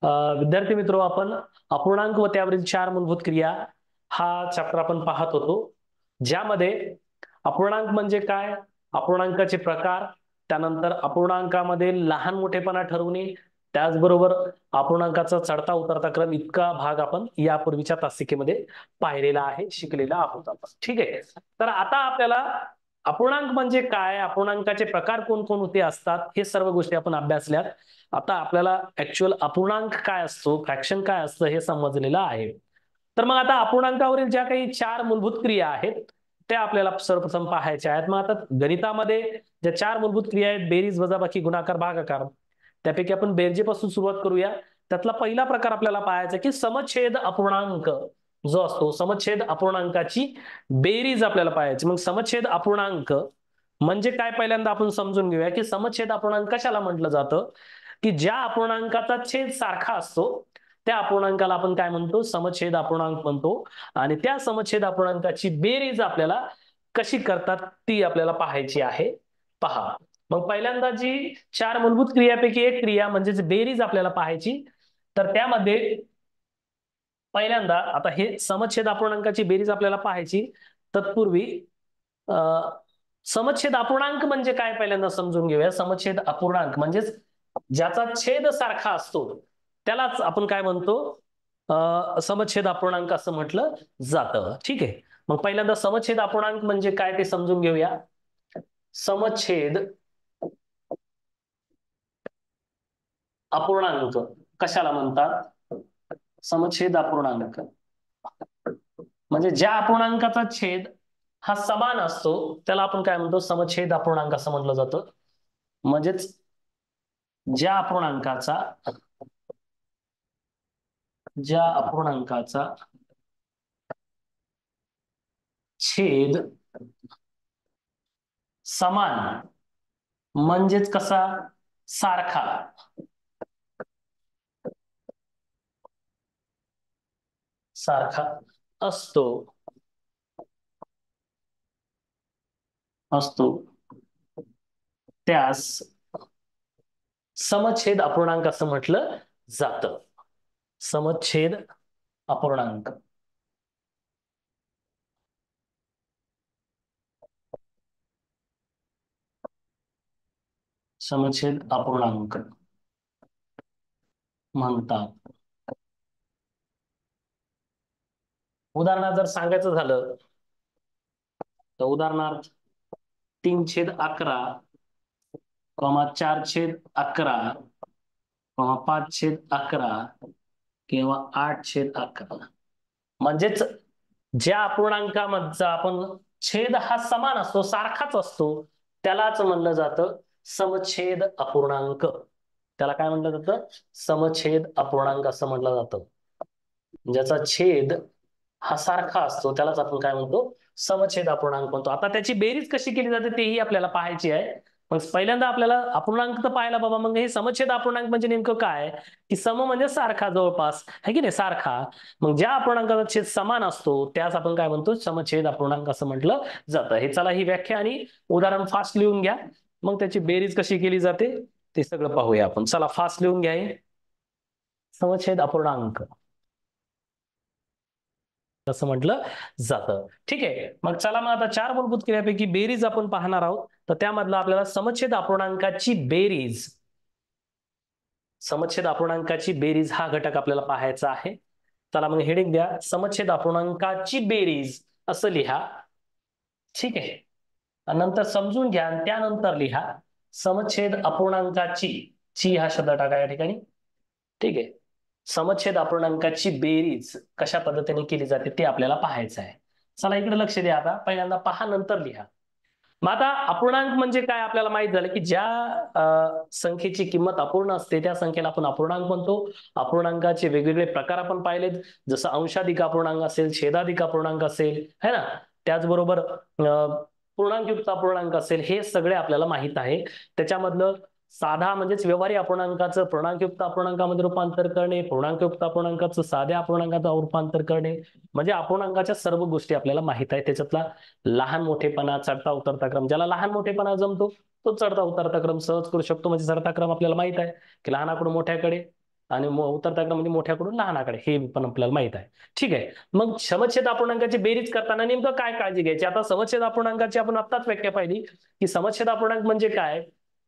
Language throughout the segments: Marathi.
अ, विद्यार्थी मित्रो, आपण अपूर्णांक व त्यावरील चार मूलभूत क्रिया हा चॅप्टर आपण पाहत होतो, ज्यामध्ये अपूर्णांक म्हणजे काय, अपूर्णांकाचे प्रकार, त्यानंतर अपूर्णांकामध्ये लहान मोठेपणा ठरवणे, त्याचबरोबर अपूर्णांकाचा चढता उतरता क्रम, इतका भाग आपण यापूर्वीच्या तासिकेमध्ये पाहिलेला आहे, शिकलेला आहोत आपण. ठीक आहे. तर आता आपल्याला अपूर्णांक म्हणजे काय, अपूर्णांकाचे प्रकार कोणकोणते असतात, हे सर्व गोष्टी आपण अभ्यासल्यात. आता आपल्याला ऍक्च्युअल अपूर्णांक काय असतो, फ्रॅक्शन काय असतं हे समजलेलं आहे. तर मग आता अपूर्णांकावरील ज्या काही चार मूलभूत क्रिया आहेत त्या आपल्याला सर्वप्रथम पाहायच्या आहेत. मग आता गणितामध्ये ज्या चार मूलभूत क्रिया आहेत, बेरीज, वजाबाकी, गुणाकार, भागाकार, त्यापैकी आपण बेरजेपासून सुरुवात करूया. त्यातला पहिला प्रकार आपल्याला पाहायचा की समच्छेद अपूर्णांक जो असतो, समच्छेद अपूर्णांकाची बेरीज आपल्याला पाहायची. मग समच्छेद अपूर्णांक म्हणजे काय, पहिल्यांदा आपण समजून घेऊया की समच्छेद अपूर्णांक कशाला म्हटलं जातं. की ज्या अपूर्णांकाचा छेद सारखा असतो त्या अपूर्णांकाला आपण काय म्हणतो, समच्छेद अपूर्णांक म्हणतो. आणि त्या समच्छेद अपूर्णांकाची बेरीज आपल्याला कशी करतात ती आपल्याला पाहायची आहे. पहा, मग पहिल्यांदा जी चार मूलभूत क्रियापैकी एक क्रिया म्हणजेच बेरीज आपल्याला पाहायची. तर त्यामध्ये पहिल्यांदा आता हे समच्छेद अपूर्णांकाची बेरीज आपल्याला पाहायची. तत्पूर्वी समच्छेद अपूर्णांक म्हणजे काय पहिल्यांदा समजून घेऊया. समच्छेद अपूर्णांक म्हणजेच ज्याचा छेद सारखा असतो त्यालाच आपण काय म्हणतो, समच्छेद अपूर्णांक असं म्हटलं जातं. ठीक आहे. मग पहिल्यांदा समच्छेद अपूर्णांक म्हणजे काय ते समजून घेऊया. समच्छेद अपूर्णांक कशाला म्हणतात, समच्छेद अपूर्णांक म्हणजे ज्या अपूर्णांकाचा छेद हा समान असतो त्याला आपण काय म्हणतो, समच्छेद अपूर्णांक असं म्हटलं जातं. म्हणजेच ज्या अपूर्णांकाचा ज्या अपूर्णांकाचा छेद समान म्हणजेच कसा, सारखा, सारखा असतो असतो त्यास समच्छेद अपूर्णांक असं म्हटलं जातं. समच्छेद अपूर्णांक. समच्छेद अपूर्णांक म्हणतात. उदाहरणार्थ जर सांगायचं झालं तर उदाहरणार्थ 3/11, 4/11, 5/11 किंवा 8/11. म्हणजेच ज्या अपूर्णांकामधचा आपण छेद हा समान असतो, सारखाच असतो, त्यालाच म्हणलं जातं समच्छेद अपूर्णांक. त्याला काय म्हटलं जातं, समच्छेद अपूर्णांक असं म्हटलं जातं. ज्याचा छेद हा सारखा असतो त्यालाच आपण काय म्हणतो, समच्छेद अपूर्णांक म्हणतो. आता त्याची बेरीज कशी केली जाते तेही आपल्याला पाहायची आहे. मग पहिल्यांदा आपल्याला अपूर्णांक तर पाहायला बाबा, मग हे समच्छेद अपूर्णांक म्हणजे नेमकं काय, की सम म्हणजे सारखा, जवळपास आहे की नाही, सारखा. मग ज्या अपूर्णांकाचा छेद समान असतो त्यास आपण काय म्हणतो, समच्छेद अपूर्णांक असं म्हटलं जातं. हे चला, ही व्याख्या आणि उदाहरण फास्ट लिहून घ्या. मग त्याची बेरीज कशी केली जाते ते सगळं पाहूया आपण. चला फास्ट लिहून घ्या. समच्छेद अपूर्णांक असं म्हटलं जातं. ठीक आहे. मग चला, मग आता चार मूलभूत क्रियापैकी बेरीज आपण पाहणार आहोत. तर त्यामधलं आपल्याला समच्छेद अपूर्णांकाची बेरीज, समच्छेद अपूर्णांकाची बेरीज हा घटक आपल्याला पाहायचा आहे. चला मग हेडिंग द्या, समच्छेद अपूर्णांकाची बेरीज असं लिहा. ठीक आहे. नंतर समजून घ्या आणि त्यानंतर लिहा समच्छेद अपूर्णांकाची, ची हा शब्द टाका या ठिकाणी. ठीक आहे. समच्छेद अपूर्णांकाची बेरीज कशा पद्धतीने केली जाते ते आपल्याला पाहायचं आहे. चला इकडे लक्ष द्या. आता पहिल्यांदा पहा, नंतर लिहा. मग आता अपूर्णांक म्हणजे काय आपल्याला माहित झालं की ज्या संख्येची किंमत अपूर्ण असते त्या संख्येला आपण अपूर्णांक म्हणतो. अपूर्णांकाचे वेगवेगळे प्रकार आपण पाहिलेत, जसं अंशाधिक अपूर्णांक असेल, छेदाधिक अपूर्णांक असेल, है ना. त्याचबरोबर पूर्णांकयुक्त अपूर्णांक असेल, हे सगळे आपल्याला माहित आहे. त्याच्यामधलं साधा म्हणजेच व्यवहारी अपूर्णांकाचं पूर्णांकयुक्त अपूर्णांकामध्ये रूपांतर करणे, पूर्णांकयुक्त अपूर्णांकाचं साध्या अपूर्णांकात रूपांतर करणे, म्हणजे अपूर्णांकाच्या सर्व गोष्टी आपल्याला माहित आहे. त्याच्यातला लहान मोठेपणा, चढता उतरता क्रम, ज्याला लहान मोठेपणा जमतो तो चढता उतरता क्रम सहज करू शकतो. म्हणजे चढता क्रम आपल्याला माहित आहे की लहानाकडून मोठ्याकडे, आणि उतरता म्हणजे मोठ्याकडून लहानाकडे, हे पण आपल्याला माहित आहे. ठीक आहे. मग समच्छेद अपूर्णांकाची बेरीज करताना नेमकं काय काळजी घ्यायची? आता समच्छेद अपूर्णांकाची आपण आत्ताच व्याख्या पाहिली की समच्छेद अपूर्णांक म्हणजे काय,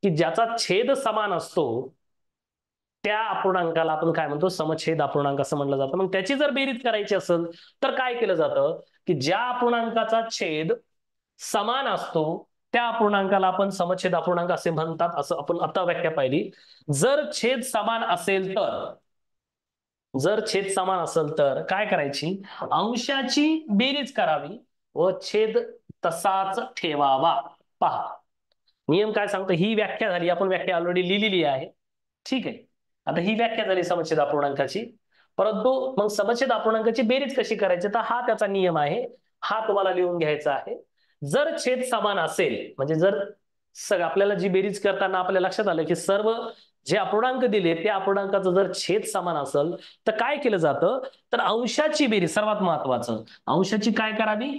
की ज्याचा छेद समान असतो त्या अपूर्णांकाला आपण काय म्हणतो, समच्छेद अपूर्णांक असं म्हटलं जातं. मग त्याची जर बेरीज करायची असेल तर काय केलं जातं, की ज्या अपूर्णांकाचा छेद समान असतो त्या अपूर्णांकाला आपण समच्छेद अपूर्णांक असे म्हणतात, असं आपण आता व्याख्या पाहिली. जर छेद समान असेल तर, जर छेद समान असेल तर काय करायची, अंशाची बेरीज करावी व छेद तसाच ठेवावा. पहा नियम काय सांगतो, ही व्याख्या झाली, आपण व्याख्या ऑलरेडी लिहिलेली आहे. ठीक आहे. आता ही व्याख्या झाली समच्छेद अपूर्णांकाची. परंतु मग समच्छेद अपूर्णांकाची बेरीज कशी करायची, तर हा त्याचा नियम आहे, हा तुम्हाला लिहून घ्यायचा आहे. जर छेद समान असेल म्हणजे जर सगळं आपल्याला जी बेरीज करताना आपल्या लक्षात आलं की सर्व जे अपूर्णांक दिले त्या अपूर्णांकाचा जर छेद समान असेल तर काय केलं जातं, तर अंशाची बेरीज, सर्वात महत्वाचं, अंशाची काय करावी,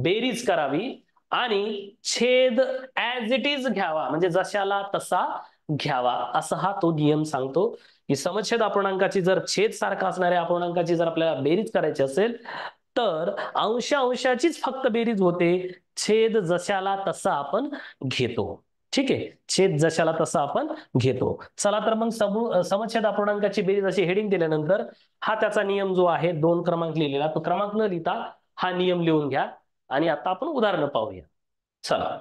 बेरीज करावी आणि छेद ऍज इट इज घ्यावा, म्हणजे जशाला तसा घ्यावा, असा हा तो नियम सांगतो. की समच्छेद अपूर्णांकाची जर छेद सारखा असणाऱ्या अपूर्णांकाची जर आपल्याला बेरीज करायची असेल तर अंशाचीच फक्त बेरीज होते, छेद जशाला तसा आपण घेतो. ठीक आहे, छेद जशाला तसा आपण घेतो. चला तर मग समच्छेद अपूर्णांकाची बेरीज अशी हेडिंग दिल्यानंतर हा त्याचा नियम जो आहे 2 क्रमांक लिहिलेला, तो क्रमांक न लिहिता हा नियम लिहून घ्या आणि आता आपण उदाहरण पाहूया. चला.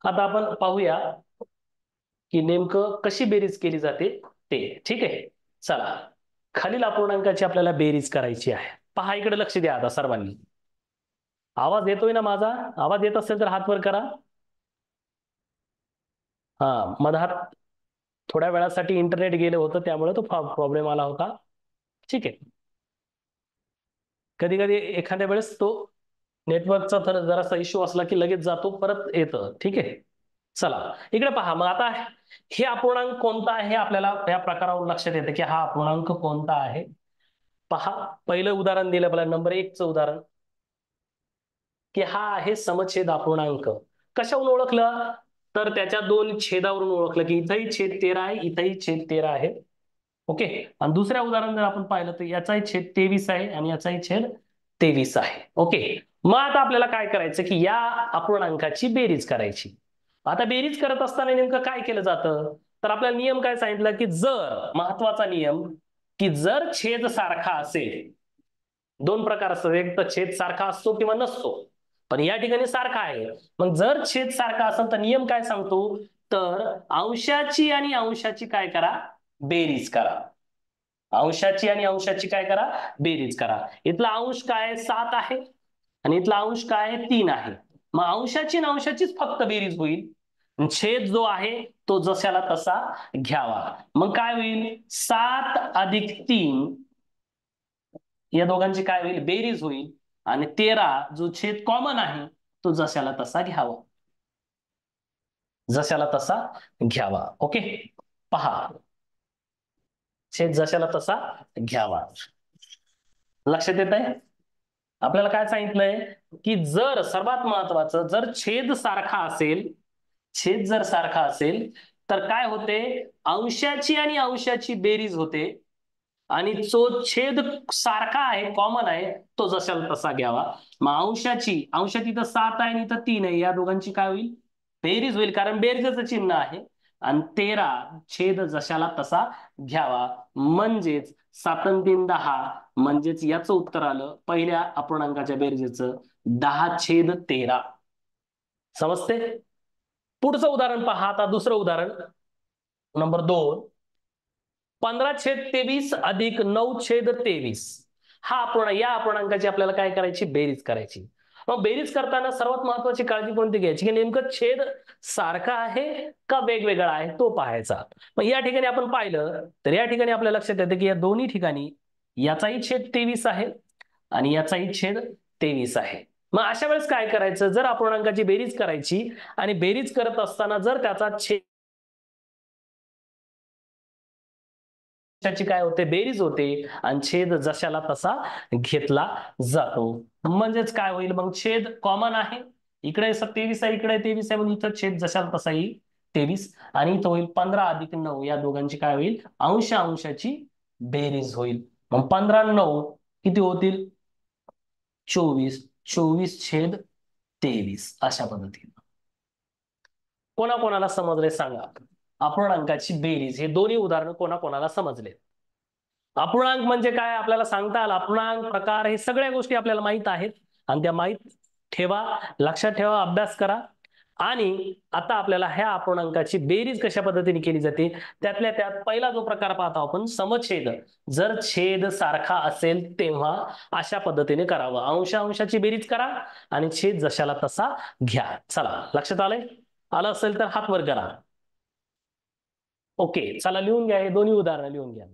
आता आपण पाहूया की नेमकं कशी बेरीज केली जाते ते. ठीक आहे. चला, खालील अपूर्णांकाची आपल्याला बेरीज करायची आहे. पहा इकडे लक्ष द्या आता सर्वांनी. आवाज येतोय ना माझा? आवाज येत असेल तर हात वर करा. हा, मधात थोड्या वेळासाठी इंटरनेट गेलं होतं त्यामुळे तो प्रॉब्लेम आला होता. ठीक आहे. कधी कधी एखाद्या वेळेस तो नेटवर्कचा तर जरासा इश्यू असला की लगेच जातो, परत येतं. ठीक आहे. चला इकडे पहा. मग आता हे अपूर्णांक कोणता आहे आपल्याला या प्रकारावरून लक्षात येतं की हा अपूर्णांक कोणता आहे. पहा, पहिलं उदाहरण दिलं आपल्याला, नंबर 1चं उदाहरण, की हा आहे समच्छेद अपूर्णांक. कशावरून ओळखलं, तर त्याच्या दोन छेदावरून ओळखलं की इथंही छेद 13 आहे, इथंही छेद 13 आहे. ओके. आणि दुसऱ्या उदाहरण जर आपण पाहिलं तर याचाही छेद 23 आहे आणि याचाही छेद 23 आहे. ओके. मग आता आपल्याला काय करायचं की या अपूर्णांकाची बेरीज करायची. आता बेरीज करत असताना नेमकं काय केलं जातं, तर आपल्याला नियम काय सांगितलं की जर, महत्वाचा नियम, की जर छेद सारखा असेल, दोन प्रकार असतात, एक तर छेद सारखा असतो किंवा नसतो, पण या ठिकाणी सारखा आहे. मग जर छेद सारखा असेल तर नियम काय सांगतो, तर अंशाची आणि अंशाची काय करा, बेरीज करा. अंशाची आणि अंशाची काय करा, बेरीज करा. इथला अंश काय 7 आहे आणि इथला अंश काय 3 आहे. मग अंशाची आणि अंशाचीच फक्त बेरीज होईल. छेद जो आहे तो जशाला तसा घ्यावा. मग काय होईल, 7 अधिक 3, या दोघांची काय होईल, बेरीज होईल. आणि 13 जो छेद कॉमन आहे तो जशाला तसा घ्यावा, जशाला तसा घ्यावा. ओके. पहा, छेद जशाला तसा घ्यावा. लक्षात येत आहे. आपल्याला काय सांगितलंय की जर, सर्वात महत्वाचं, जर छेद सारखा असेल, छेद जर सारखा असेल तर काय होते, अंशाची आणि अंशाची बेरीज होते आणि जो छेद सारखा आहे, कॉमन आहे, तो जशाला तसा घ्यावा. मग अंशात इथं 7 आहे आणि इथं 3 आहे, या दोघांची काय होईल, बेरीज होईल, कारण बेरीजचं चिन्ह आहे. आणि 13 छेद जशाला तसा घ्यावा, म्हणजेच 7 आणि 3 10, म्हणजेच याचं उत्तर आलं पहिल्या अपूर्णांकाच्या बेरजेचं 10/13. समजते. पुढचं उदाहरण पहा. आता दुसरं उदाहरण, नंबर 2, 15/23 अधिक 9/23. हा अपूर्णांक, या अपूर्णांकाची आपल्याला काय करायची, बेरीज करायची. मग बेरीज करताना सर्वात महत्वाची काळजी कोणती घ्यायची, की नेमकं छेद सारखा आहे का वेगवेगळा आहे तो पाहायचा. मग या ठिकाणी आपण पाहिलं तर या ठिकाणी आपल्या लक्षात येतं की या दोन्ही ठिकाणी याचाही छेद 23 आहे आणि याचाही छेद 23 आहे. मग अशा वेळेस काय करायचं, जर अपूर्णांकाची बेरीज करायची आणि बेरीज करत असताना जर त्याचा छेद अंशाची काय होते, बेरीज होते आणि छेद जशाला तसा घेतला जातो. म्हणजेच काय होईल मग, छेद कॉमन आहे, इकडे 23 आहे, इकडे 23 आहे, म्हणून इथं छेद जशाला तसा येईल 23, आणि इथं होईल 15+9, या दोघांची काय होईल, अंशाची बेरीज होईल. मग 15 9 किती होतील, 24, 24/23 अशा पद्धतीने. कोणाकोणाला समजले सांगा, अपूर्णांकाची बेरीज, हे दोन्ही उदाहरण कोणाकोणाला समजले. अपूर्णांक म्हणजे काय आपल्याला सांगता आलं, अपूर्णांक प्रकार हे सगळ्या गोष्टी आपल्याला माहित आहेत आणि त्या माहित ठेवा, लक्षात ठेवा, अभ्यास करा. आणि आता आपल्याला ह्या अपूर्णांकाची बेरीज कशा पद्धतीने केली जाते, त्यातल्या त्यात पहिला जो प्रकार पाहतो आपण, समछेद. जर छेद सारखा असेल तेव्हा अशा पद्धतीने करावं, अंशाची बेरीज करा आणि छेद जशाला तसा घ्या. चला, लक्षात आलंय, आलं असेल तर हात वर करा. ओके, चला लिहून घ्या, हे दोन्ही उदाहरणं लिहून घ्या.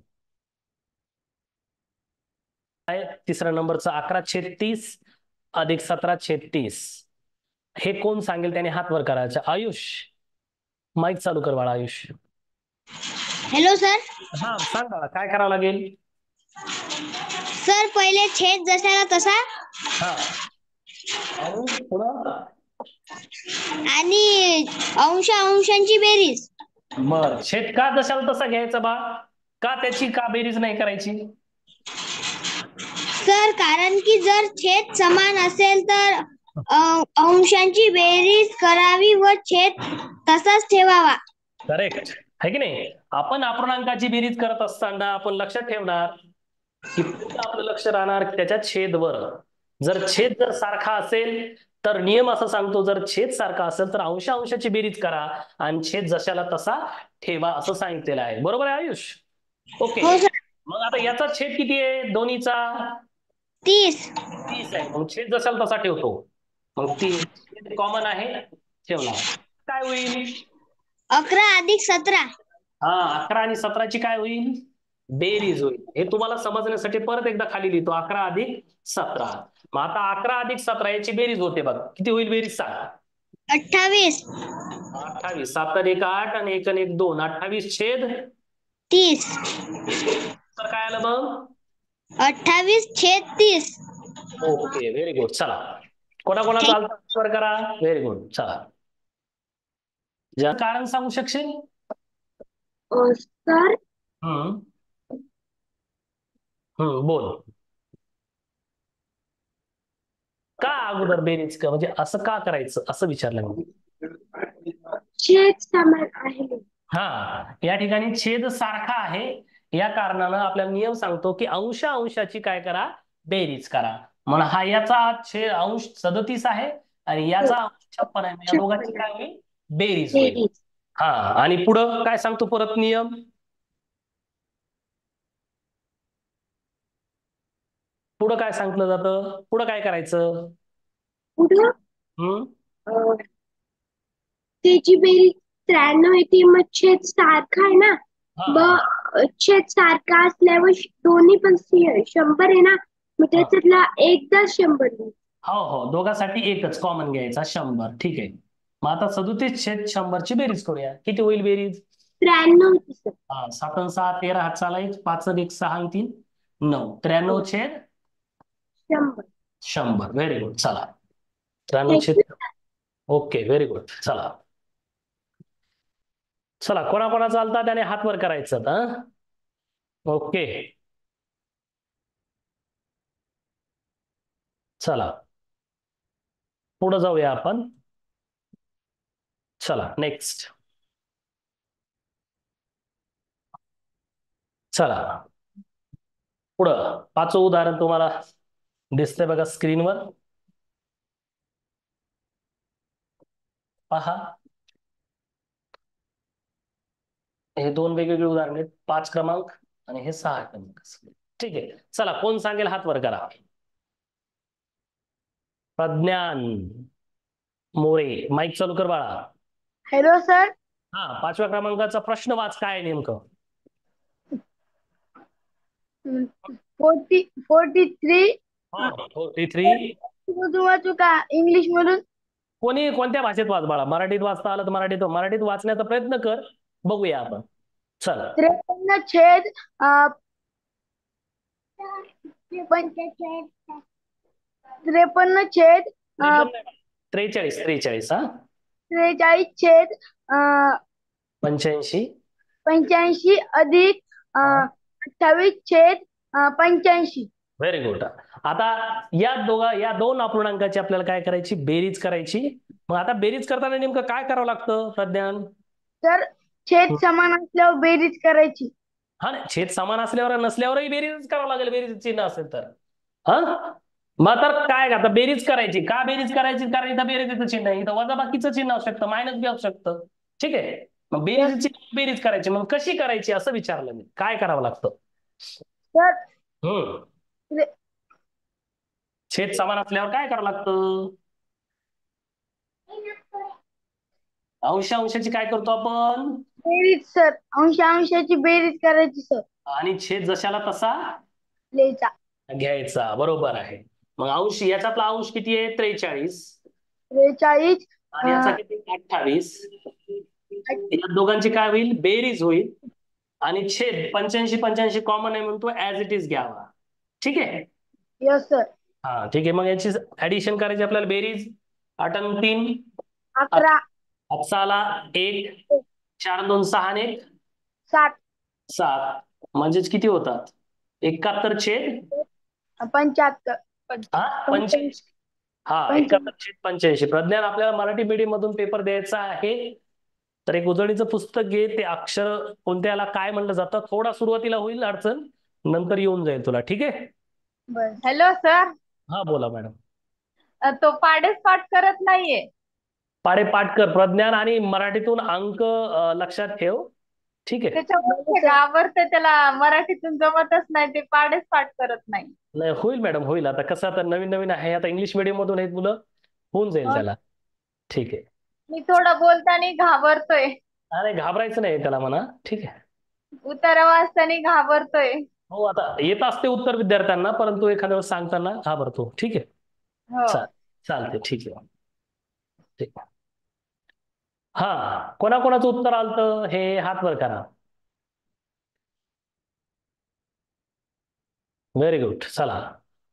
तिसऱ्या नंबरचं 11/30 अधिक 17/30. हे कोण सांगेल त्याने हात वर करायचं. आयुष, माईक चालू कर बाळा. Ayush, hello sir. हा सांग बाळा, काय करावं लागेल. सर पहिले छेद जशाला तसा, हा, आणि पुढं आणि अंशांची बेरीज. बर, छेद का जशाला तसा घ्यायचा बा, का त्याची का बेरीज नाही करायची. सर कारण की जर छेद समान असेल तर अंशांची बेरीज करावी व छेद तसाच ठेवावा. करेक्ट आहे की नाही. आपण अपूर्णांकाची बेरीज करत असताना आपण लक्षात ठेवणार की आपलं लक्ष राहणार त्याच्या छेदवर. जर सारखा असेल तर नियम असा सांगतो, जर छेद सारखा असेल तर अंशाची बेरीज करा आणि छेद जशाला तसा ठेवा, असं सांगितलेलं आहे. बरोबर आहे आयुष. ओके, हो सर. मग आता याचा छेद किती आहे दोन्हीचा, 30. 30 आहे. मग छेद जशाला तसा ठेवतो, मग 3 कॉमन आहे, ठेवला, काय होईल, 11 अधिक 17. हा, 11 आणि 17ची काय होईल, बेरीज होईल. हे तुम्हाला समजण्यासाठी परत एकदा खाली लिहितो, 11 अधिक 17. मग आता 11 अधिक 17 याची बेरीज होते बघा, किती होईल बेरीज सांग. 28. 28, 7 1 8 आणि 1 1 2, 28/30. 30. तर काय आलं मग, 28/30. Okay, very good. चला, कोणाकोणाचा आन्सर करा, व्हेरी गुड. चला, ज्या कारण सांगू शकशील. सर हम्म बोल, का अगोदर बेरीज का, म्हणजे असं का करायचं असं विचारलं मी. छेद समान आहे. हा, या ठिकाणी छेद सारखा आहे, या कारणानं आपल्याला नियम सांगतो की अंशाची काय करा, बेरीज करा. म्हणून हा याचा छेद अंश 37 आहे आणि याचा अंश 56 आहे, या दोघांची काय होईल, बेरीज होईल. हा, आणि पुढं काय सांगतो परत नियम, पुढं काय सांगितलं जातं, पुढं काय करायचं. पुढं हम्म त्याची बेरीज 93 येते, मग छेद सारखा आहे ना, मग छेद सारखा असल्यावर दोन्ही पण 100 आहे ना, मग त्याच्यातला एकदा 100. हो हो, दोघांसाठी एकच कॉमन घ्यायचा, 100. ठीक आहे. मग आता 37/100 ची बेरीज करूया, किती होईल बेरीज, 93. हा, 7 आणि 6 13, हात चालायच, 5 आणि 1 6 आणि 3 9, 93/100. Very good. चला, 93. Okay, very good. चला चला, कोणाकोणा चालता त्याने हात वर करायचं. ओके, चला पुढे जाऊया आपण. चला नेक्स्ट, चला पुढं 5वं उदाहरण तुम्हाला दिसतंय बघा स्क्रीनवर, पहा. हे 2 वेगवेगळे उदाहरण आहेत, 5 क्रमांक आणि हे 6 क्रमांक. ठीक आहे, चला कोण सांगेल हात वर करा. प्रज्ञान मोरे, माईक चालू कर बाळा. Hello sir. हा, 5व्या क्रमांकाचा प्रश्न वाच, काय आहे नेमकं. 43. 43. मधून वाचू का इंग्लिश मधून. कोणी कोणत्या भाषेत वाच बाळा, मराठीत वाचता आलं तर मराठीत वाचण्याचा प्रयत्न कर, बघूया आपण. चल 53 छेद 53 छेद 43 43 हा 43 छेद 85 85 अधिक 28 छेद 85. Very good. आता या दोन अपूर्णांकाची आपल्याला काय करायची, बेरीज करायची. मग आता बेरीज करताना नेमकं काय करावं लागतं प्रज्ञान? तर छेद समान असल्यावर बेरीज करायची. हा नाही, छेद समान असल्यावर नसल्यावरही बेरीज करावं लागेल, बेरीज चिन्ह असेल तर. हा मग तर काय आता बेरीज करायची का, बेरीज करायची कारण इथं बेरीजचं चिन्ह आहे, इथं वजाबाकीचं चिन्ह असू शकतं, मायनस बी असू शकतं. ठीक आहे, मग बेरीजची बेरीज करायची. मग कशी करायची असं विचारलं मी, काय करावं लागतं? तर हम्म छेद समान असल्यावर काय करावं लागतं? अंशाची काय करतो आपण? बेरीज सर, अंशाची बेरीज करायची सर. आणि छेद जशाला तसा लिहायचा. घ्यायचा, बरोबर आहे. मग अंश, याच्यातला अंश किती आहे? 43. 43 आणि याचा किती? 28. या दोघांची काय होईल? बेरीज होईल. आणि छेद 85 85 कॉमन आहे म्हणून तो ऍज इट इज घ्यावा. ठीक आहे. Yes sir. हा ठीक आहे. मग याची ऍडिशन करायची आपल्याला, बेरीज 8 आणि 3 11 8 1, 4 2 6 आणि 1 7 7, म्हणजेच किती होतात? 71 छेद 75 हा 85. हा 71 छेद 85. प्रज्ञान, आपल्याला मराठी मीडियम मधून पेपर द्यायचा आहे, तर एक उजळणीचं पुस्तक घे. ते अक्षर कोणत्याला काय म्हणलं जातं, थोडा सुरुवातीला होईल अडचण, नंतर येऊन जाईल तुला. ठीक आहे. हॅलो सर, हा बोला मॅडम. तो पाढेच पाठ करत नाहीये. पाढे पाठ कर प्रज्ञान, आणि मराठीतून अंक लक्षात ठेव. ठीक आहे. त्याच्यामुळे घाबरते, त्याला मराठीतून जमतच नाही, ते पाढेच पाठ करत नाही. नाही, होईल मॅडम, होईल. आता कसं, आता नवीन नवीन आहे, आता इंग्लिश मीडियम मधून आहेत मुलं, होऊन जाईल त्याला. ठीक आहे. मी थोडं बोलताना घाबरतोय, अरे घाबरायचं नाही त्याला म्हणा. ठीक आहे. उतारा वाचताना घाबरतोय. हो, आता येत असते उत्तर विद्यार्थ्यांना, परंतु एखाद्या वेळेस सांगताना घाबरतो. ठीक आहे. हो. चालते. ठीक आहे. ठीक आहे. हा, कोणाकोणाचं उत्तर आलतं हे हात वर करा. Very good. चला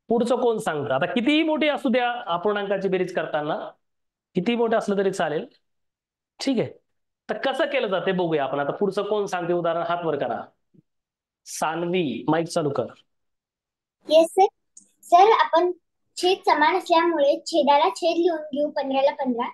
पुढचं कोण सांगतं? आता कितीही मोठी असू द्या अपूर्णांकाची बेरीज करताना, किती मोठं असलं तरी चालेल. ठीक आहे. तर कसं केलं जाते बघूया आपण. आता पुढचं कोण सांगते उदाहरण, हात वर करा. सानवी, माईक चालू कर. Yes sir. सर, आपण छेद समान असल्यामुळे छेदाला छेद लिहून घेऊ, 15ला 15.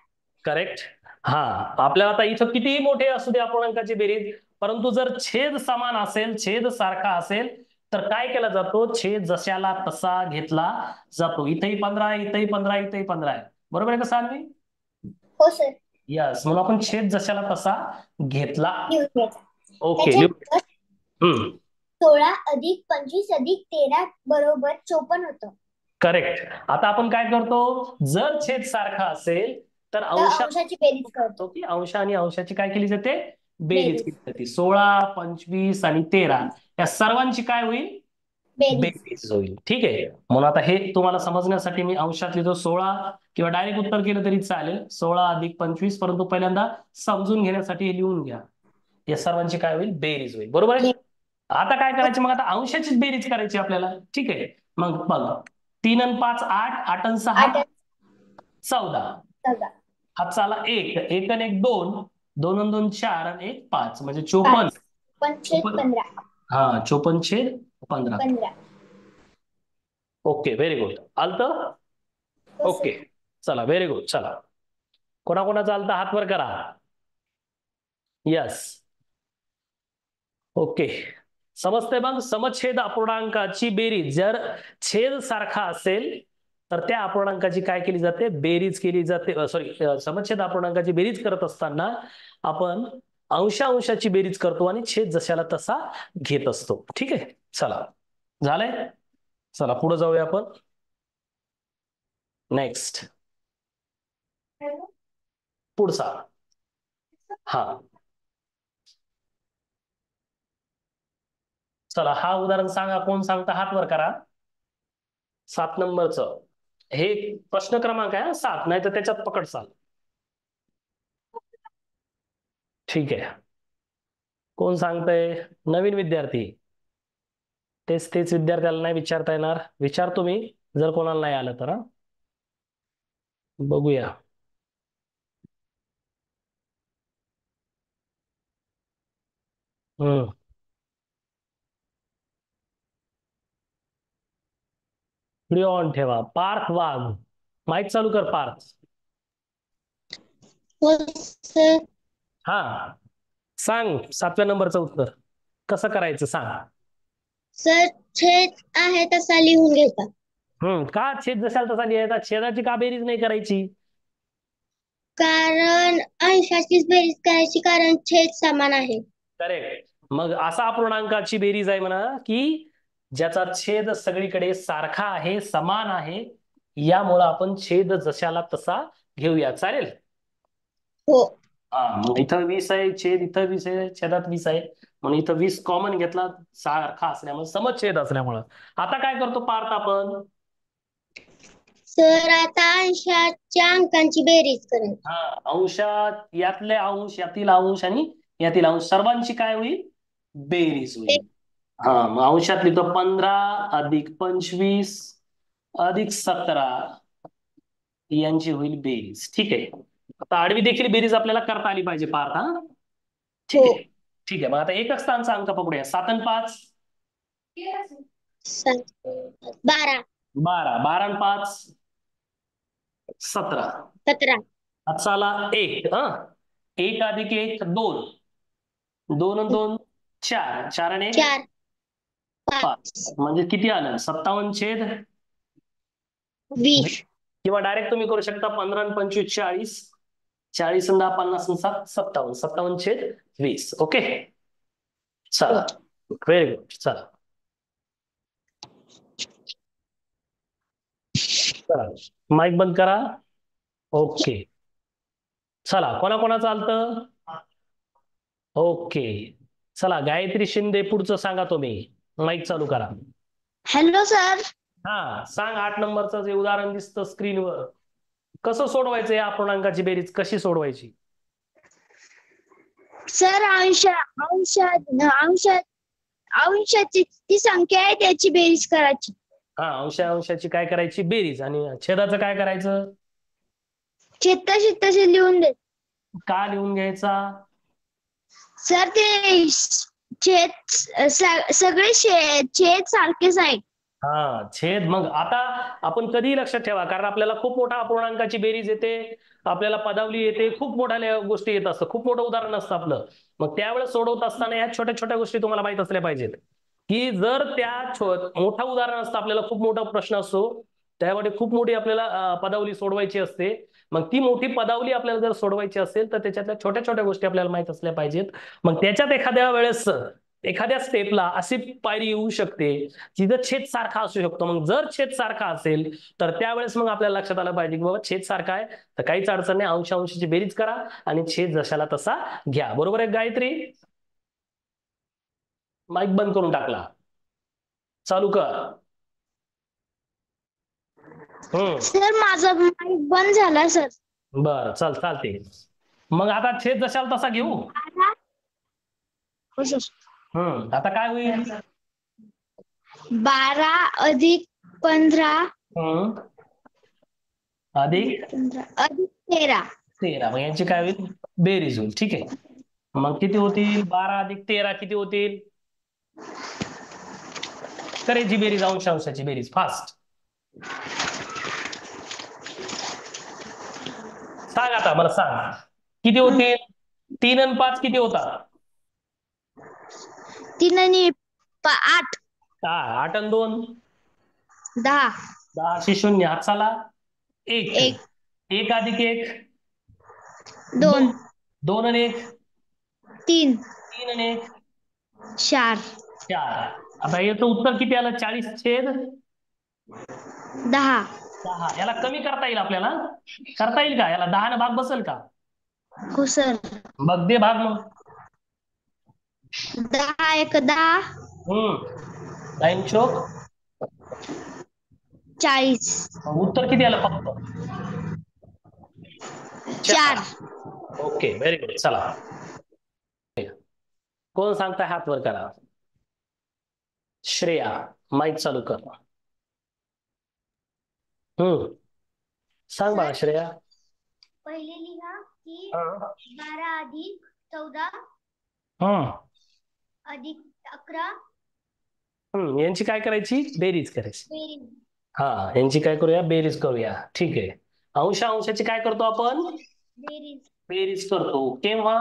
करेक्ट. हा, आपल्याला आता इथं कितीही मोठे असू दे अपूर्णांकाची बेरीज, परंतु जर छेद समान असेल, छेद सारखा असेल, तर काय केला जातो? छेद जशाला तसा घेतला जातो. इथेही 15 आहे, इथेही 15, इथेही 15 आहे. बरोबर आहे का सानवी? हो सर. यस, म्हणून आपण छेद जशाला तसा घेतला. लिहून घ्यायचा. ओके. त्याच्यानंतर हम्म 16 अधिक 25 अधिक 13 बरोबर 54 होतं. करेक्ट. आता आपण काय करतो? जर छेद सारखा असेल तर तर अंशा अंशाची बेरीज करतो. की अंश आणि अंशाची काय केली जाते? बेरीज बेरीज. केली जाते. 16 25 आणि 13 या सर्वांची काय होईल? बेरीज. बेरीज होईल. ठीक आहे. म्हणून आता हे तुम्हाला समजण्यासाठी मी अंशात लिहितो 16, किंवा डायरेक्ट उत्तर केलं तरी चालेल, 16 अधिक 25, परंतु पहिल्यांदा समजून घेण्यासाठी हे लिहून घ्या. या सर्वांची काय होईल? बेरीज होईल. बरोबर आहे. आता काय करायचं? मग आता अंशाचीच बेरीज करायची आपल्याला. ठीक आहे. मग बघ, 3 आणि 5 8, 8 आणि 6 8 14, 14. हातचा आला 1, 1 आणि 1 2, 2 आणि 2 4 आणि 1 5, म्हणजे 54. 5 छेद 15. हा, 54 छेद 15. 15. Okay, very good. आलतं? हो ओके. सर. चला, व्हेरी गुड. चला, कोणाकोणाचं आलतं हात वर करा. यस. ओके, समजतंय मग? समछेद अपूर्णांकाची बेरीज, जर छेद सारखा असेल तर त्या अपूर्णांकाची काय केली जाते? बेरीज केली जाते. सॉरी, समछेद अपूर्णांकाची बेरीज करत असताना आपण अंशाची बेरीज करतो आणि छेद जशाला तसा घेत असतो. ठीक आहे. चला, झालंय. चला पुढे जाऊया आपण. नेक्स्ट, पुढचा. हा, चला हा उदाहरण सांगा. कोण सांगता? हात वर करा. 7 नंबरचं. हे प्रश्न क्रमांक आहे 7, नाही तर त्याच्यात पकड चाल. ठीक आहे. कोण सांगतंय? नवीन विद्यार्थी. तेच विद्यार्थ्याला नाही विचारता येणार. विचारतो मी, जर कोणाला नाही आलं तर. बघूया. हम्म. व्हिडिओ ऑन ठेवा. पार्थ वाघ, माईक चालू कर पार्थ. हो सर. हा, सांग 7व्या नंबरचं उत्तर कसं करायचं सांग. सर छेद आहे तसा लिहून घेता. का छेद जशाला तसा लिहायचा? छेदाची का बेरीज नाही करायची? कारण अंशाचीच बेरीज करायची, कारण छेद समान आहे. करेक्ट. मग असा अपूर्णांकाची बेरीज आहे म्हणा की ज्याचा छेद सगळीकडे सारखा आहे, समान आहे. यामुळं आपण छेद जशाला तसा घेऊया. चालेल? हो. हा, मग इथं 20 आहे, छेद इथं 20 आहे, छेदात 20 आहे, म्हणून इथं 20 कॉमन घेतला, सारखा असल्यामुळे, समछेद असल्यामुळं. आता काय करतो पार्थ आपण? सर आता अंशाच्या अंकांची बेरीज करायची. हा, अंशात यातले अंश, यातील अंश आणि यातील अंश सर्वांची काय होईल? बेरीज होईल. हा, मग अंशात लिहितो 15 अधिक 25 अधिक 17 यांची होईल बेरीज. ठीक आहे. आता आडवी देखील बेरीज आपल्याला करता आली पाहिजे पार्थ. हा, ठीक हो. आहे. ठीक आहे, मग आता एकच स्थानचा अंक पकडूया. 7 आणि 5 12 12, 12 आणि 5 17. 17 हातचा आला 1. 1 अधिक 1 2, 2 आणि 2 4, 4 आणि 1 4 5, 5 म्हणजे किती आलं? 57 छेद 20. किंवा डायरेक्ट तुम्ही करू शकता 15 आणि 25 40, 40 आणि 10 50 आणि 7 57, 57 छेद 20. ओके, चला, व्हेरी गुड. चला चला, माईक बंद करा. ओके, चला, कोणाकोणाचं आलतं? ओके, चला, गायत्री शिंदे पुढचं सांगा तुम्ही. माईक चालू करा. Hello sir. हा, सांग 8 नंबरचं जे उदाहरण दिसतं स्क्रीनवर, कसं सोडवायचं? या अपूर्णांकाची बेरीज कशी सोडवायची? सर अंशाची ती संख्या आहे त्याची बेरीज करायची. हा, अंशाची काय करायची? बेरीज. आणि छेदाचं काय करायचं? छेद तसे लिहून दे. का लिहून घ्यायचा? सर ते छेद सगळे छेद सारखेच आहेत. हा, छेद. मग आता आपण कधीही लक्षात ठेवा, कारण आपल्याला खूप मोठा अपूर्णांकाची बेरीज येते, आपल्याला पदावली येते, खूप मोठ्या गोष्टी येत असतात, खूप मोठं उदाहरण असतं आपलं. मग त्यावेळेस सोडवत असताना या छोट्या छोट्या गोष्टी तुम्हाला माहित असल्या पाहिजेत, की जर मोठं उदाहरण असतं, आपल्याला खूप मोठा प्रश्न असतो, त्यामध्ये खूप मोठी आपल्याला पदावली सोडवायची असते. मग ती मोठी पदावली आपल्याला जर सोडवायची असेल तर त्याच्यातल्या छोट्या छोट्या गोष्टी आपल्याला माहित असल्या पाहिजेत. मग त्याच्यात एखाद्या वेळेस एखाद्या स्टेपला अशी पायरी येऊ शकते जिथं छेद सारखा असू शकतो. मग जर छेद सारखा असेल तर त्यावेळेस मग आपल्याला लक्षात आलं पाहिजे की बाबा छेद सारखा आहे तर काहीच अडचण नाही, अंशाची बेरीज करा आणि छेद जशाला तसा घ्या. बरोबर आहे गायत्री? माईक बंद करून टाकला, चालू कर. सर माझा माईक बंद झाला सर. बर, चालते. मग आता छेद जशाला तसा घेऊ. आता काय होईल? 12 अधिक 15 अधिक 13. मग यांची काय होईल? बेरीज होईल. ठीक आहे, मग किती होतील? 12 अधिक 13 किती होतील? करायची बेरीज, अंशाची बेरीज फास्ट सांग. आता मला सांग किती होतील? 3 आणि 5 किती होतात? 3 आणि 8 8 आणि 2 10. 10 0 हातचाला 1. 1 अधिक 1 2. 2 आणि 1 3. 3 आणि 1 4. 4. आता याचं उत्तर किती आलं? 40 छेद 10. याला कमी करता येईल आपल्याला? करता येईल का? याला 10 भाग बसेल का? हो सर. मग दे भाग. मग 10 1 10. टाइम चोक 40. उत्तर किती आलं? फक्त 4. Okay, very good. चला कोण सांगताय हात वर करा. श्रेया, माईक चालू कर. सांग बाळा सर, श्रेया. पहिले लिहा की हा. 12 अधिक 14 हम्म. अधिक 11 यांची काय करायची? बेरीज करायची. बेरीज. हा, यांची काय करूया? बेरीज करूया. ठीक आहे. अंशाची काय करतो आपण? बेरीज. बेरीज करतो. केव्हा?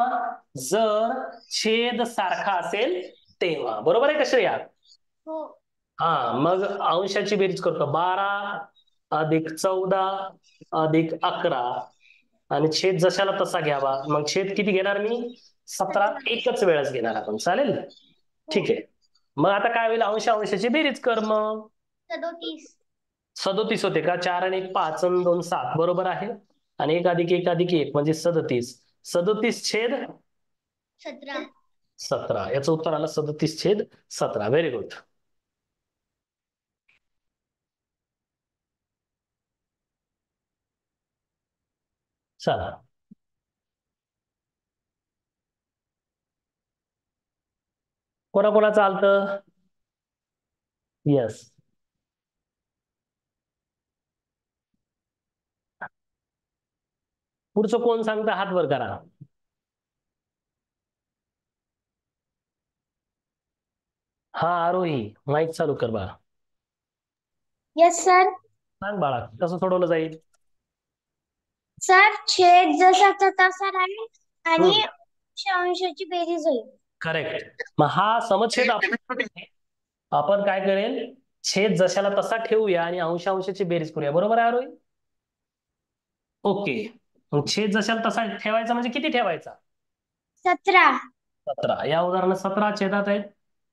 जर छेद सारखा असेल तेव्हा. बरोबर आहे का श्रेया? हो. हा, मग अंशाची बेरीज करतो. 12 अधिक 14 अधिक 11 आणि छेद जशाला तसा घ्यावा. मग छेद किती घेणार मी? 17 एकच वेळेस घेणार आपण. चालेल? ठीक आहे. मग आता काय होईल? अंशाची बेरीज कर मग. 37. 37 होते का? 4 आणि 1 5 आणि 2 7. बरोबर आहे. आणि 1 अधिक 1 अधिक 1 म्हणजे 37. 37 छेद 17. 17. याचं उत्तर आलं 37 छेद 17. Very good. चला, कोणाकोणाचं आलतं? यस. पुढचं कोण सांगतं? हात वर करा. हा, आरोही, माईक चालू कर बाळा. Yes sir. सांग बाळा, कसं सोडवलं जाईल? सर, छेद जसाचा तसा राहील आणि अंशाची बेरीज होईल. करेक्ट. मग हा समछेद आपण काय करेल? छेद जशाला तसा ठेवूया आणि अंशाची बेरीज करूया. बरोबर आहे आरोही? ओके. मग छेद जशाला तसा ठेवायचा म्हणजे किती ठेवायचा? 17. 17. या उदाहरणात 17 छेदात आहेत.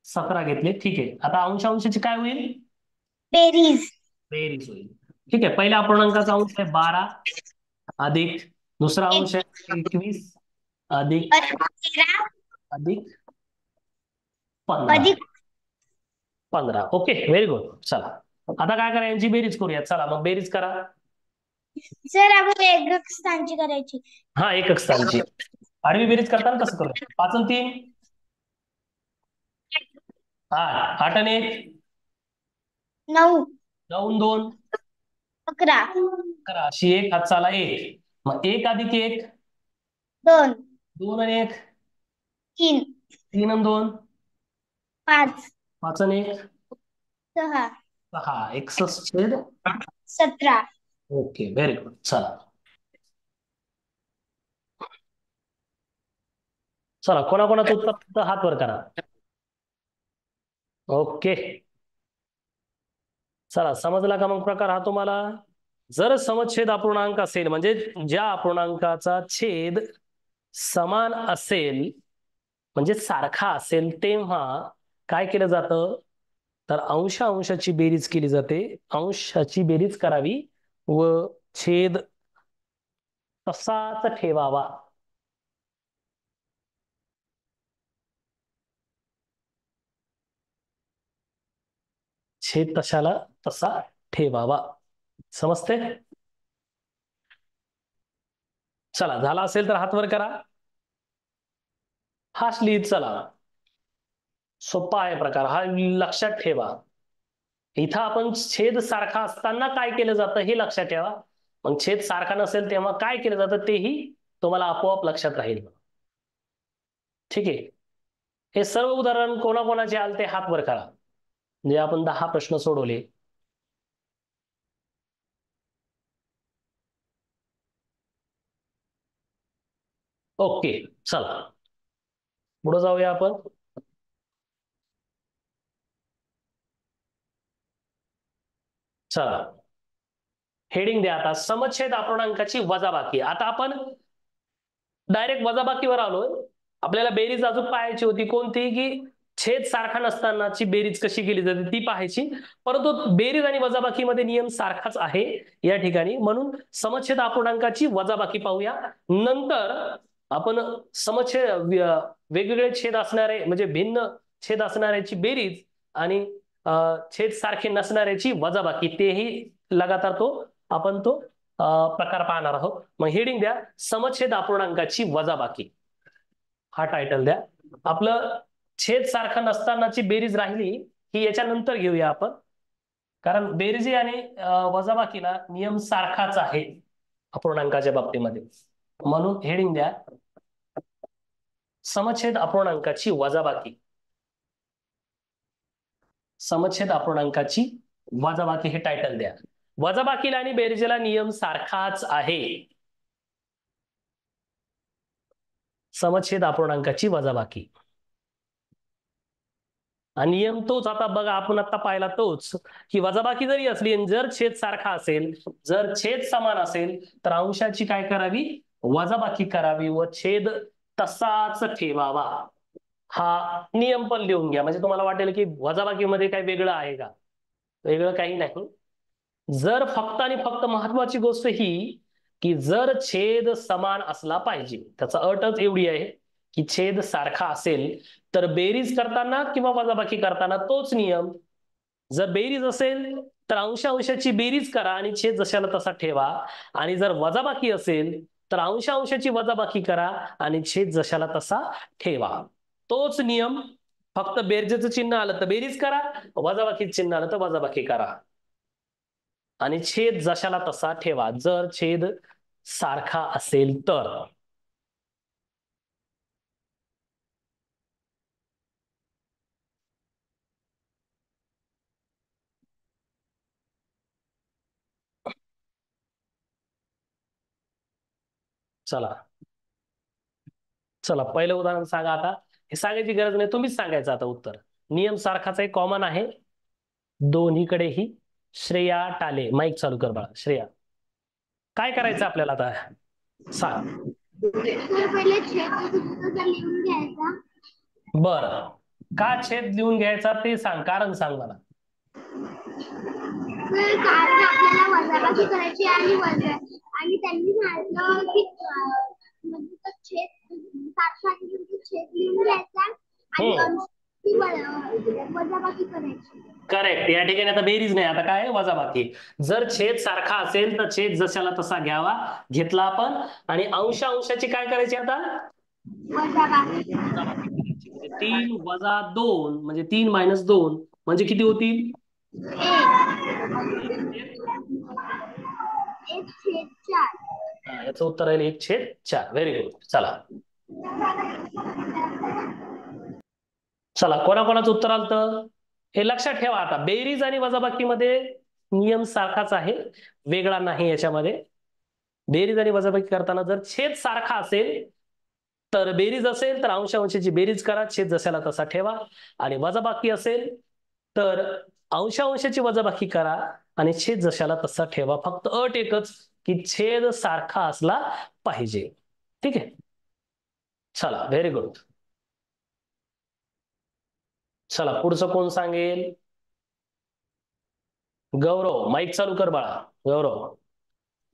17 घेतले. ठीक आहे. आता अंशाची काय होईल? बेरीज. बेरीज होईल. ठीक आहे. पहिल्या अपूर्णांकाचा अंश आहे 12 अधिक दुसरा अंश आहे 21 अधिक 13 अधिक 15. अधिक 15. Okay, very good. चला, आता काय करा? यांची बेरीज करूया. चला, मग बेरीज करा. सर, आपण एकक स्थानची करायची. हा, एकक स्थानची. आडवी बेरीज करताना कसं करूया? 5 आणि 3 8. 8 आणि 1 9. 9 आणि 2 11. 11. अशी 1 हातचाला 1. मग 1 अधिक 1 2. 2 आणि 1 3. 3 आणि 2 5. 5 आणि 1 6. 6. 61 छेद 17. Okay, very good. चला, चला, कोणाकोणाचं उत्तर फक्त हात वर करा. ओके. चला, समजला का मग प्रकार हा तुम्हाला? जर समछेद अपूर्णांक असेल म्हणजे ज्या अपूर्णांकाचा छेद समान असेल म्हणजे सारखा असेल तेव्हा काय केलं जातं? तर अंशाची बेरीज केली जाते. अंशाची बेरीज करावी व छेद तसाच ठेवावा. छेद तशाला तसा ठेवावा. समजते? चला, झाला असेल तर हात वर करा. हाच लिहित चला. सोपा आहे प्रकार हा, लक्षात ठेवा. इथं आपण छेद सारखा असताना काय केलं जातं हे लक्षात ठेवा. मग छेद सारखा नसेल तेव्हा काय केलं जातं तेही तुम्हाला आपोआप लक्षात राहील. ठीक आहे. हे सर्व उदाहरण कोणाकोणाचे आलते हात वर करा. म्हणजे आपण 10 प्रश्न सोडवले. ओके, चला पुढे जाऊया आपण. चला, हेडिंग द्या आता. समछेद अपूर्णांकाची वजाबाकी. आता आपण डायरेक्ट वजाबाकीवर आलोय. आपल्याला बेरीज अजून पाहायची होती. कोणती? की छेद सारखा नसतानाची बेरीज कशी केली जाते ती पाहायची. परंतु बेरीज आणि वजाबाकीमध्ये नियम सारखाच आहे या ठिकाणी. म्हणून समछेद अपूर्णांकाची वजाबाकी पाहूया. नंतर आपण समछेद वेगवेगळे छेद असणारे म्हणजे भिन्न छेद असणाऱ्याची बेरीज आणि छेद सारखे नसणाऱ्याची वजाबाकी तेही लगातार आपण तो प्रकार पाहणार आहोत. मग हेडिंग द्या समछेद अपूर्णांकाची वजाबाकी. हा टायटल द्या. आपलं छेद सारखा नसतानाची बेरीज राहिली ही याच्यानंतर घेऊया आपण, कारण बेरजे आणि वजाबाकीला नियम सारखाच आहे अपूर्णांकाच्या बाबतीमध्ये. म्हणून हेडिंग द्या समछेद अपूर्णांकाची वजाबाकी. समछेद अपूर्णांकाची वजाबाकी हे टायटल द्या. वजाबाकीला आणि बेरजेला नियम सारखाच आहे. समछेद अपूर्णांकाची वजाबाकी आणि नियम तोच. आता बघा आपण आता पाहिला तोच की वजाबाकी जरी असली आणि जर छेद सारखा असेल, जर छेद समान असेल तर अंशाची काय करावी, वजाबाकी करावी व छेद तसाच ठेवावा. हा नियम पण लिहून घ्या, म्हणजे तुम्हाला वाटेल की वजाबाकीमध्ये काय वेगळं आहे का. वेगळं काही नाही. जर फक्त आणि फक्त महत्वाची गोष्ट ही की जर छेद समान असला पाहिजे, त्याचा अटच एवढी आहे की छेद सारखा असेल तर बेरीज करताना किंवा वजाबाकी करताना तोच नियम. जर बेरीज असेल तर अंशाची बेरीज करा आणि छेद जशाला तसा ठेवा, आणि जर वजाबाकी असेल तर अंशाची वजाबाकी करा आणि छेद जशाला तसा ठेवा. तोच नियम, फक्त बेरजेचं चिन्ह आलं तर बेरीज करा, वजाबाकीचं चिन्ह आलं तर वजाबाकी करा आणि छेद जशाला तसा ठेवा जर छेद सारखा असेल तर. चला चला पहिलं उदाहरण सांगा. आता हे सांगायची गरज नाही, तुम्हीच सांगायचं आता उत्तर. नियम सारखाच आहे, कॉमन आहे दोन्हीकडेही. श्रेया टाले, माईक चालू कर बाळा. श्रेया, काय करायचं आपल्याला आता सांग. तर पहिले छेद सूत्र लिहून घ्यायचा. बर, का छेद लिहून घ्यायचा ते सांग, कारण सांग मला. तर कारण आपल्याला वजाबाकी करायची आणि त्यांनी सांगितलं की म्हणजे तो छेद सारखा छेद लिहून घ्यायचा आणि वजाबाकी करायची. करेक्ट. या ठिकाणी आता बेरीज नाही, आता काय आहे, वजाबाकी. जर छेद सारखा असेल तर छेद जशाला तसा घ्यावा, घेतला आपण, आणि अंशाची काय करायची आता, वजाबाकी. वजाबाकी. म्हणजे 3 वजा 2 म्हणजे 3 मायनस 2 म्हणजे किती होतील, 1/4. याचं उत्तर आहे 1/4. Very good. चला चला कोणाकोणाचं उत्तर आलं हे लक्षात ठेवा. आता बेरीज आणि वजाबाकीमध्ये नियम सारखाच आहे, वेगळा नाही याच्यामध्ये. बेरीज आणि वजाबाकी करताना जर छेद सारखा असेल तर बेरीज असेल तर अंशाची बेरीज करा, छेद जशाला तसा ठेवा, आणि वजाबाकी असेल तर अंशाची वजाबाकी करा आणि छेद जशाला तसा ठेवा. फक्त अट एकच की छेद सारखा असला पाहिजे. ठीक आहे. चला व्हेरी गुड. चला पुढचं कोण सांगेल. गौरव, माईक चालू कर बाळा. गौरव.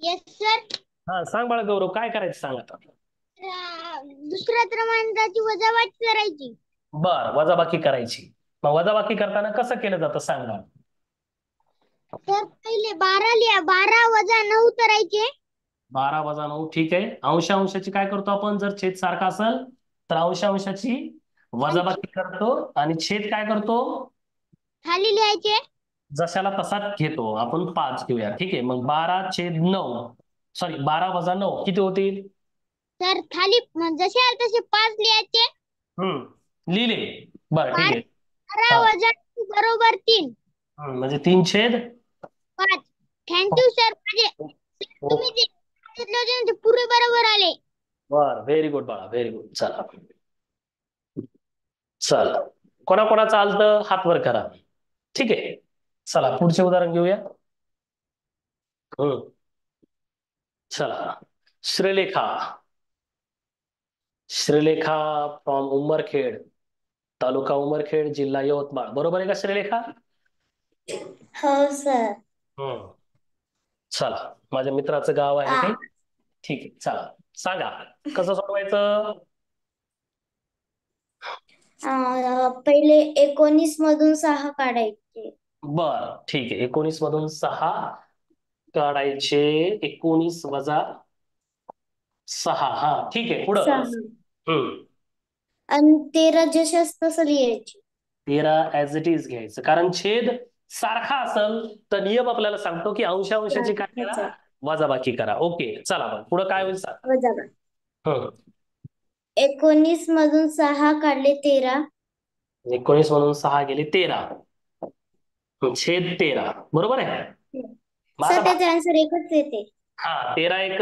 Yes sir. हा सांग बाळा गौरव, काय करायचं सांग आता. दुसऱ्या क्रमांकाची वजाबाकी करायची. बर, वजाबाकी करायची. मग वजाबाकी करताना कसं केलं जातं सांग ना. तर पहिले 12 लिहा, 12 वजा 9 करायचे. 12 वजा 9, ठीक आहे. अंशाची काय करतो आपण, जर छेद सारखा असेल तर अंशाची वजाबाकी करतो आणि छेद काय करतो, खाली लिहायचे. जशाला तसाच घेतो. आपण 5 घेऊया, ठीक आहे. मग 12/9, सॉरी 12 वजा 9 किती होतील. तर खाली जसे आले तसे 5 लिहायचे. लिहिले. बरं ठीक आहे. 12 वजा 9 बरोबर 3. म्हणजे 3/5. Thank you sir. म्हणजे तुम्ही जे सांगितले होते ना ते पुरे बरोबर आले. बर, व्हेरी गुड बाळा, व्हेरी गुड. चला चला कोणाकोणाचं आलतं हात वर करा. ठीक आहे. चला पुढचे उदाहरण घेऊया. चला श्रीलेखा. श्रीलेखा फ्रॉम उमरखेड, तालुका उमरखेड, जिल्हा यवतमाळ. बरोबर आहे का श्रीलेखा. हो सर. चला माझ्या मित्राचं गाव आहे ते. ठीक आहे. चला सांगा कसं सोडवायचं. पहिले 19 मधून 6 काढायचे. बर ठीक आहे. 19 मधून 6 काढायचे. 19 वजा 6. हा ठीक आहे. पुढं. आणि 13 जशास तसं लिहायची. 13 ऍज इट इज घ्यायचं, कारण छेद सारखा असेल तर नियम आपल्याला सांगतो की अंशाची काय करा, वजाबाकी करा. ओके, चला मग पुढे काय होईल सांग. वजाबाकी. हं. 19 मधून 6 काढले 13. 19 म्हणून 6 गेले 13, छेद 13, बरोबर आहे. मग सर आता त्याचा आन्सर एकच येते. हा 13 एक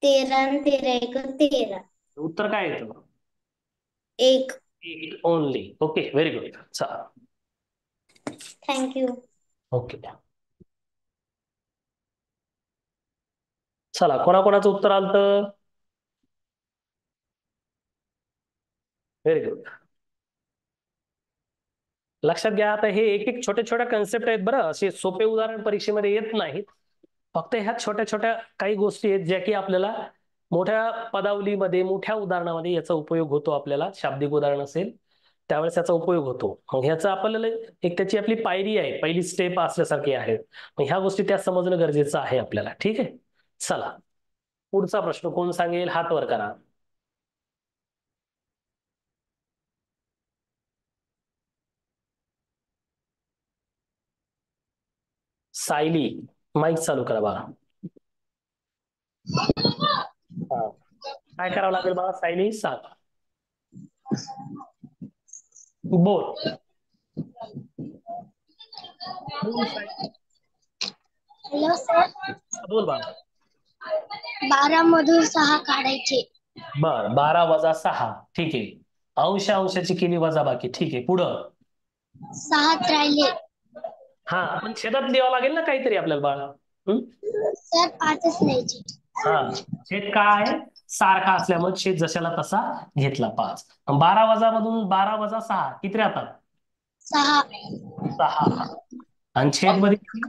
13 आणि 13 एक 13. उत्तर काय येतं? एक. एक ओनली. Okay, very good. चला. थँक्यू. ओके, चला कोणाकोणाचं उत्तर आलं तर. Very good. लक्षात घ्या, आता हे एक एक छोट्या छोट्या कन्सेप्ट आहेत बरं, असे सोपे उदाहरण परीक्षेमध्ये येत नाहीत. फक्त ह्या छोट्या छोट्या काही गोष्टी आहेत ज्या की आपल्याला मोठ्या पदावलीमध्ये, मोठ्या उदाहरणामध्ये याचा उपयोग होतो. आपल्याला शाब्दिक उदाहरण असेल त्यावेळेस याचा उपयोग होतो. मग ह्याचा आपल्याला एक त्याची आपली पायरी आहे, पहिली स्टेप असल्यासारखी आहे. मग ह्या गोष्टी त्या समजणं गरजेचं आहे आपल्याला. ठीक आहे, चला पुढचा प्रश्न कोण सांगेल, हात वर करा. सायली, माईक चालू करा बघा. हा, काय करावं लागेल बघा सायली, सांग. बोल. बोल सायली. Hello sir. बोल बाळा. 12 मधून 6 काढायचे. बर, 12 वजा 6, ठीक आहे. अंशाची केली वजाबाकी, ठीक आहे. पुढं 6 राहिले. हा, पण छेदात लिहावं लागेल ना काहीतरी आपल्याला बाळा. हं? सर 5च लिहायचे. हा, छेद काय सारखा असल्यामुळे छेद जशाला तसा घेतला 5. 12 वजा मधून 12 वजा 6 किती राहतात? 6. 6. आणि छेद मध्ये किती?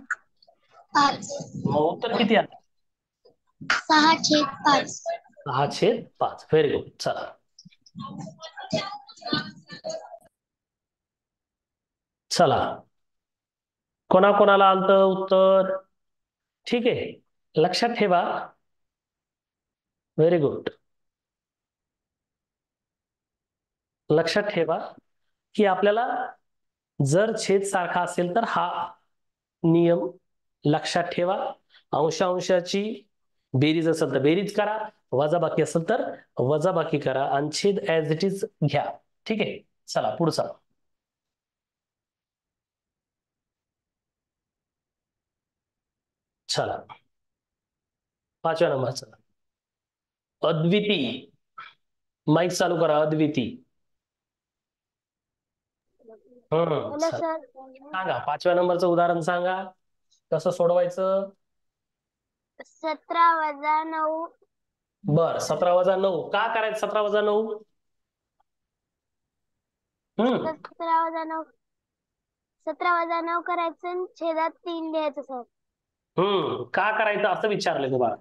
5. मग उत्तर किती आलं? 6/5. 6/5. Very good. चला, चला कोणाकोणाला आलं उत्तर? ठीक आहे, लक्षात ठेवा. Very good. लक्षात ठेवा की आपल्याला जर छेद सारखा असेल तर हा नियम लक्षात ठेवा. अंशाची बेरीज असेल तर बेरीज करा, वजाबाकी असेल तर वजाबाकी करा, आणि छेद ऍज इट इज घ्या. ठीक आहे, चला पुढचा. चला 5व्या नंबरचा अद्विती, माईक चालू करा. अद्विती, हॅलो चला. सर. सांगा 5व्या नंबरचं उदाहरण सांगा, कसं सोडवायचं. 17 - 9. बर, 17 वजा 9 का करायचं? 17 वजा 9. 17 - 9. 17 - 9 करायचं आणि छेदात 3 लिहायचं सर. का करायचं असं विचारलंय तुम्हाला.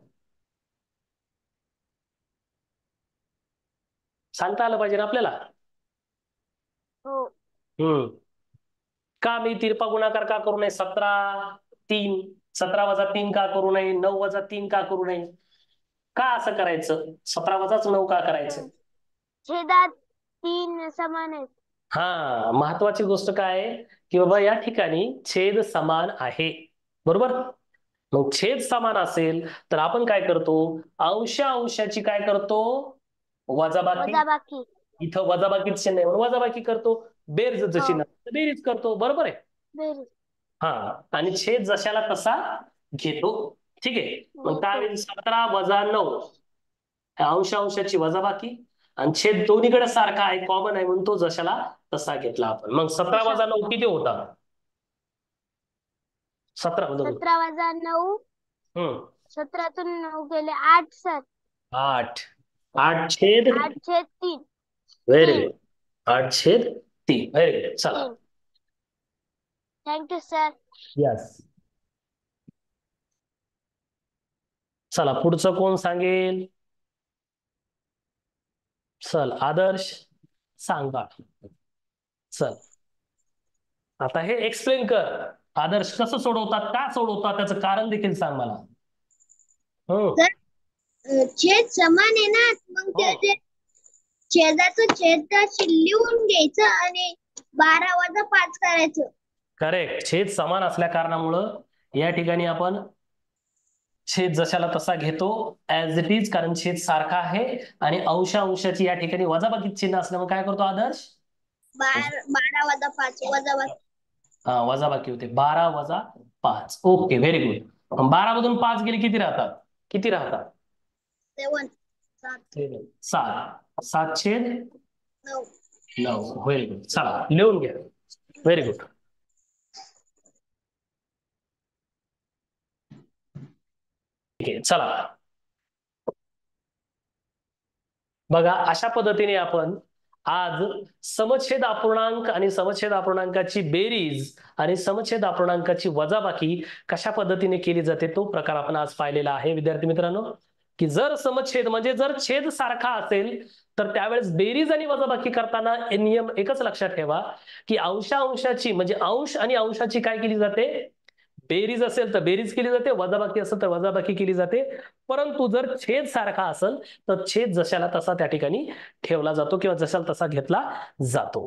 सांगता आलं पाहिजे ना आपल्याला. हो. का मी तिरपा गुणाकार का करू नये? 17 - 3, 17 वजा 3 का करू नये? 9 वजा 3 का करू नये? का असं करायचं? 17 वजाच 9 का करायचं? छेदात 3 समान आहेत. हा, महत्वाची गोष्ट काय आहे की बाबा या ठिकाणी छेद समान आहे, बरोबर. मग छेद समान असेल तर आपण काय करतो? अंशाची काय करतो? वजाबाकी. वजाबाकी. इथं वजाबाकीच चिन्ह आहे म्हणून वजाबाकी करतो. बेरजेचं चिन्ह तर बेरीज करतो, बरोबर आहे. बेरीज. हा, आणि छेद जशाला तसा घेतो. ठीक आहे, मग काय होईल? 17 वजा 9, अंशाची वजाबाकी, आणि छेद दोन्हीकडे सारखा आहे, कॉमन आहे म्हणून तो जशाला तसा घेतला आपण. मग 17 वजा 9 किती होता? 17 17 - 9. 17तून 9 गेले 8 sir. 8. 8/3. 8/3. Very good. 8/3. Very good. चला. Thank you sir. यस. चला पुढचं कोण सांगेल? चल आदर्श, सांग बा. चल, आता हे एक्सप्लेन कर. आदर्श कसं सोडवतात, का सोडवतात, त्याचं कारण देखील सांग मला. छेद समान आहे ना, मग हो. छेदाचं छेद लिहून घ्यायचं आणि 12 वजा 5 करायचं. करेक्ट. छेद समान असल्या कारणामुळं या ठिकाणी आपण छेद जशाला तसा घेतो ऍज इट इज, कारण छेद सारखा आहे आणि अंशाची या ठिकाणी वजाबाकी चिन्ह असल्यामुळे काय करतो आदर्श? 12 वजा 5 वजाबाकी होते. 12 वजा 5. Okay, very good. 12 मधून 5 गेले किती राहतात? 7 7. 7 छेद 9. 9. Very good. चला लिहून घ्या. Very good. ठीक आहे, चला बघा, अशा पद्धतीने आपण आज समछेद अपूर्णांक आणि समछेद अपूर्णांकाची बेरीज आणि समछेद अपूर्णांकाची वजाबाकी कशा पद्धतीने केली जाते तो प्रकार आपण आज पाहिलेला आहे विद्यार्थी मित्रांनो. की जर समछेद म्हणजे जर छेद सारखा असेल तर त्यावेळेस बेरीज आणि वजाबाकी करताना नियम एकच लक्षात ठेवा की अंशाची म्हणजे अंश आणि अंशाची काय केली जाते? बेरीज असेल तर बेरीज केली जाते, वजाबाकी असेल तर वजाबाकी केली जाते. परंतु जर छेद सारखा असेल तर छेद जशाला तसा त्या ठिकाणी ठेवला जातो किंवा जशाला तसा घेतला जातो.